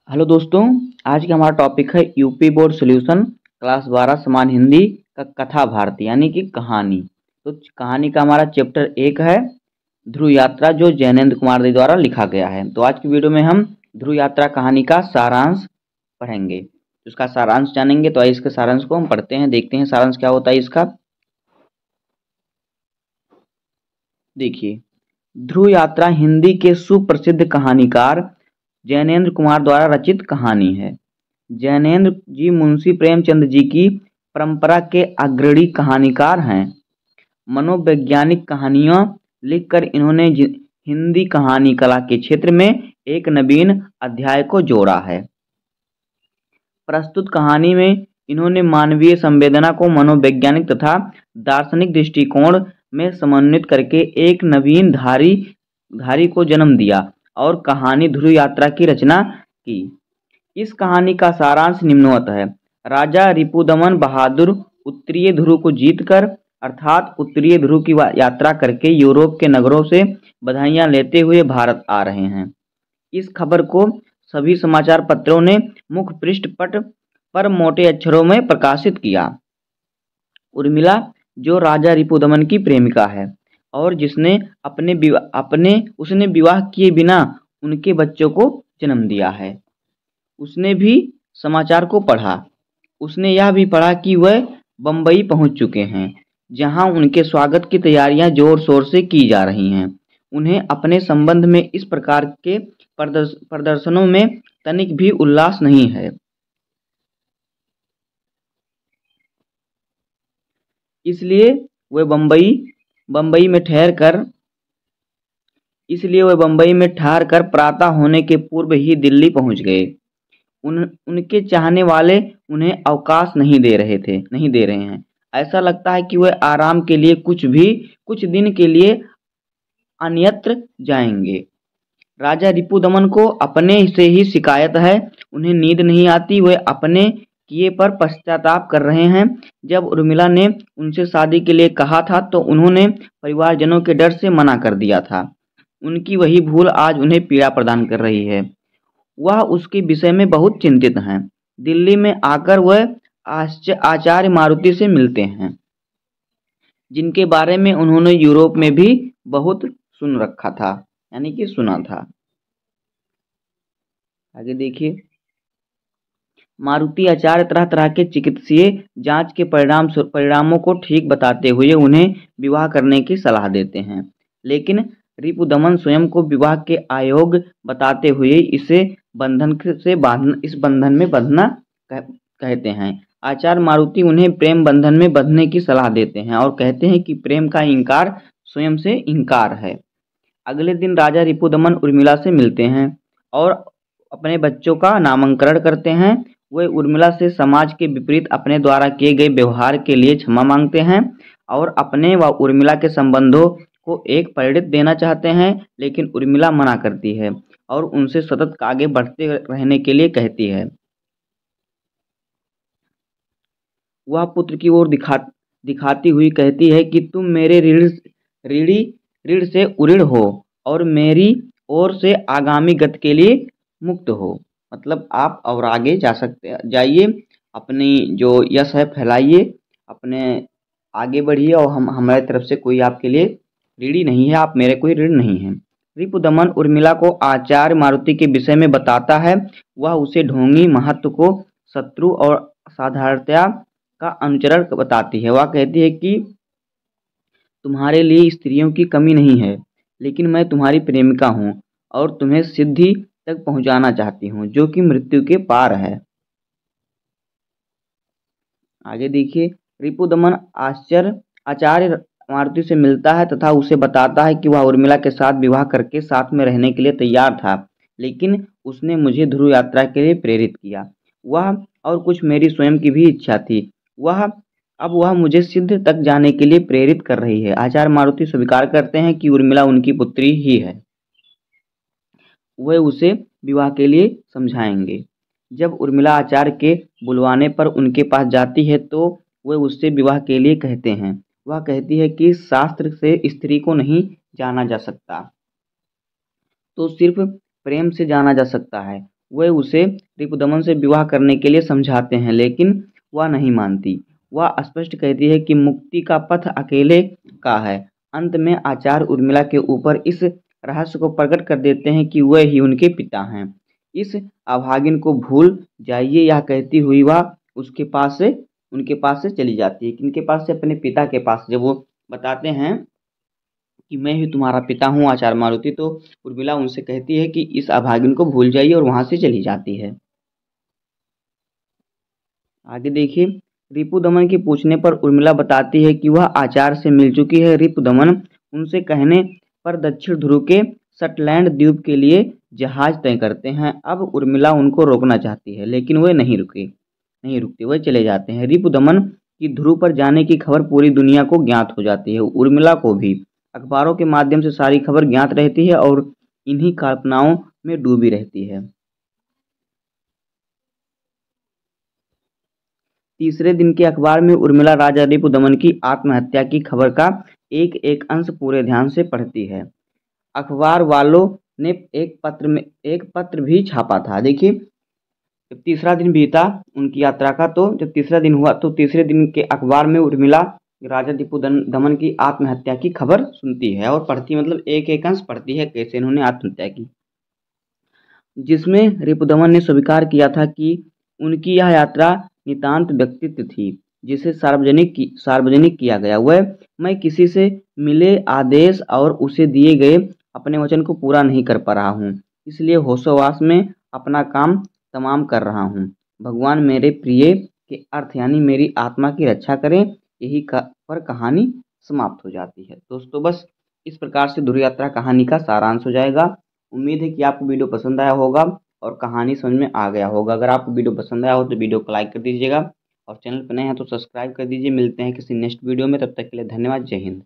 Hello दोस्तों। आज का हमारा टॉपिक है यूपी बोर्ड सॉल्यूशन क्लास 12 समान हिंदी का कथा भारती यानी कि कहानी। तो कहानी का हमारा चैप्टर 1 है ध्रुव यात्रा, जो जैनेन्द्र कुमार जी द्वारा लिखा गया है। तो आज की वीडियो में हम ध्रुव यात्रा कहानी का सारांश पढ़ेंगे। उसका सारांश जानेंगे। तो आइए इसके सारांश को हम पढ़ते हैं, देखते हैं सारांश क्या होता है इसका। देखिए, ध्रुव यात्रा हिंदी के सुप्रसिद्ध कहानीकार जैनेन्द्र कुमार द्वारा रचित कहानी है। जैनेन्द्र जी मुंशी प्रेमचंद जी की परंपरा के अग्रणी कहानीकार हैं। मनोवैज्ञानिक कहानियां लिखकर इन्होंने हिंदी कहानी कला के क्षेत्र में एक नवीन अध्याय को जोड़ा है। प्रस्तुत कहानी में इन्होंने मानवीय संवेदना को मनोवैज्ञानिक तथा दार्शनिक दृष्टिकोण में समन्वित करके एक नवीन धारी को जन्म दिया और कहानी ध्रुव यात्रा की रचना की। इस कहानी का सारांश निम्नवत है। राजा रिपुदमन बहादुर उत्तरीय ध्रुव को जीतकर अर्थात उत्तरीय ध्रुव की यात्रा करके यूरोप के नगरों से बधाइयां लेते हुए भारत आ रहे हैं। इस खबर को सभी समाचार पत्रों ने मुख्य पृष्ठ पट पर मोटे अक्षरों में प्रकाशित किया। उर्मिला, जो राजा रिपुदमन की प्रेमिका है और जिसने उसने विवाह किए बिना उनके बच्चों को जन्म दिया है, उसने भी समाचार को पढ़ा। उसने यह भी पढ़ा कि वह बंबई पहुंच चुके हैं, जहां उनके स्वागत की तैयारियां जोर शोर से की जा रही हैं। उन्हें अपने संबंध में इस प्रकार के प्रदर्शनों में तनिक भी उल्लास नहीं है। इसलिए वह बंबई में ठहर कर प्रातः होने के पूर्व ही दिल्ली पहुंच गए। उनके चाहने वाले उन्हें अवकाश नहीं दे रहे हैं। ऐसा लगता है कि वह आराम के लिए कुछ दिन के लिए अन्यत्र जाएंगे। राजा रिपुदमन को अपने से ही शिकायत है। उन्हें नींद नहीं आती। वे अपने किए पर पश्चाताप कर रहे हैं। जब उर्मिला ने उनसे शादी के लिए कहा था तो उन्होंने परिवारजनों के डर से मना कर दिया था। उनकी वही भूल आज उन्हें पीड़ा प्रदान कर रही है। वह उसके विषय में बहुत चिंतित हैं। दिल्ली में आकर वह आचार्य मारुति से मिलते हैं, जिनके बारे में उन्होंने यूरोप में भी बहुत सुन रखा था, यानी कि सुना था। आगे देखिए, मारुति आचार्य तरह तरह के चिकित्सीय जांच के परिणामों को ठीक बताते हुए उन्हें विवाह करने की सलाह देते हैं, लेकिन रिपुदमन स्वयं को विवाह के अयोग्य बताते हुए इस बंधन में बंधना कहते हैं। आचार्य मारुति उन्हें प्रेम बंधन में बंधने की सलाह देते हैं और कहते हैं कि प्रेम का इंकार स्वयं से इंकार है। अगले दिन राजा रिपुदमन उर्मिला से मिलते हैं और अपने बच्चों का नामकरण करते हैं। वे उर्मिला से समाज के विपरीत अपने द्वारा किए गए व्यवहार के लिए क्षमा मांगते हैं और अपने व उर्मिला के संबंधों को एक परिणति देना चाहते हैं, लेकिन उर्मिला मना करती है और उनसे सतत आगे बढ़ते रहने के लिए कहती है। वह पुत्र की ओर दिखाती हुई कहती है कि तुम मेरे ऋण से उऋण हो और मेरी ओर से आगामी गति के लिए मुक्त हो। मतलब आप और आगे जाइए, अपनी जो यश है फैलाइए, अपने आगे बढ़िए और हमारे तरफ से कोई आपके लिए ऋणी नहीं है, आप मेरे कोई ऋण नहीं है। रिपुदमन उर्मिला को आचार्य मारुति के विषय में बताता है। वह उसे ढोंगी महत्व को शत्रु और साधारणतया का अनुचरण बताती है। वह कहती है कि तुम्हारे लिए स्त्रियों की कमी नहीं है, लेकिन मैं तुम्हारी प्रेमिका हूँ और तुम्हें सिद्धि तक पहुंचाना चाहती हूँ, जो कि मृत्यु के पार है। आगे देखिए, रिपुदमन आचार्य मारुति से मिलता है तथा उसे बताता है कि वह उर्मिला के साथ विवाह करके साथ में रहने के लिए तैयार था, लेकिन उसने मुझे ध्रुव यात्रा के लिए प्रेरित किया। वह और कुछ मेरी स्वयं की भी इच्छा थी। अब वह मुझे सिद्ध तक जाने के लिए प्रेरित कर रही है। आचार्य मारुति स्वीकार करते हैं कि उर्मिला उनकी पुत्री ही है। वे उसे विवाह के लिए समझाएंगे। जब उर्मिला आचार्य के बुलवाने पर उनके पास जाती है तो वे उससे विवाह के लिए कहते हैं। वह कहती है कि शास्त्र से स्त्री को नहीं जाना जा सकता, तो सिर्फ प्रेम से जाना जा सकता है। वह उसे रिपुदमन से विवाह करने के लिए समझाते हैं, लेकिन वह नहीं मानती। वह स्पष्ट कहती है कि मुक्ति का पथ अकेले का है। अंत में आचार्य उर्मिला के ऊपर इस रहस्य को प्रकट कर देते हैं कि वह ही उनके पिता हैं। इस अभागिन को भूल जाइए, यह कहती हुई वह उनके पास से चली जाती है। किनके पास से? अपने पिता के पास। जब वो बताते हैं कि मैं ही तुम्हारा पिता हूँ आचार्य मारुति, तो उर्मिला उनसे कहती है कि इस अभागिन को भूल जाइए, और वहां से चली जाती है। आगे देखिए, रिपुदमन के पूछने पर उर्मिला बताती है कि वह आचार्य से मिल चुकी है। रिपुदमन उनसे कहने पर दक्षिण ध्रुव के सटलैंड द्वीप के लिए जहाज तय करते हैं। अब उर्मिला उनको रोकना चाहती है, लेकिन वे नहीं रुकते, वह चले जाते हैं। रिपुदमन की ध्रुव पर जाने की खबर पूरी दुनिया को ज्ञात हो जाती है। उर्मिला को भी अखबारों के माध्यम से सारी खबर ज्ञात रहती है और इन्हीं कल्पनाओं में डूबी रहती है। तीसरे दिन के अखबार में उर्मिला राजा रिपुदमन की आत्महत्या की खबर का एक एक अंश पूरे ध्यान से पढ़ती है। अखबार वालों ने एक पत्र भी छापा था। देखिए, जब तीसरा दिन बीता उनकी यात्रा का, तो जब तीसरा दिन हुआ तो तीसरे दिन के अखबार में उर्मिला राजा रिपुदमन की आत्महत्या की खबर सुनती है और पढ़ती, मतलब एक एक अंश पढ़ती है कैसे इन्होंने आत्महत्या की, जिसमें रिपुदमन ने स्वीकार किया था कि उनकी यह यात्रा नितांत व्यक्तित्व थी, जिसे सार्वजनिक किया गया। वह मैं किसी से मिले आदेश और उसे दिए गए अपने वचन को पूरा नहीं कर पा रहा हूँ, इसलिए होशोवास में अपना काम तमाम कर रहा हूँ। भगवान मेरे प्रिय के अर्थ यानी मेरी आत्मा की रक्षा करें। पर कहानी समाप्त हो जाती है। दोस्तों, बस इस प्रकार से ध्रुव यात्रा कहानी का सारांश हो जाएगा। उम्मीद है कि आपको वीडियो पसंद आया होगा और कहानी समझ में आ गया होगा। अगर आपको वीडियो पसंद आया हो तो वीडियो को लाइक कर दीजिएगा और चैनल पर नए हैं तो सब्सक्राइब कर दीजिए। मिलते हैं किसी नेक्स्ट वीडियो में, तब तक के लिए धन्यवाद। जय हिंद।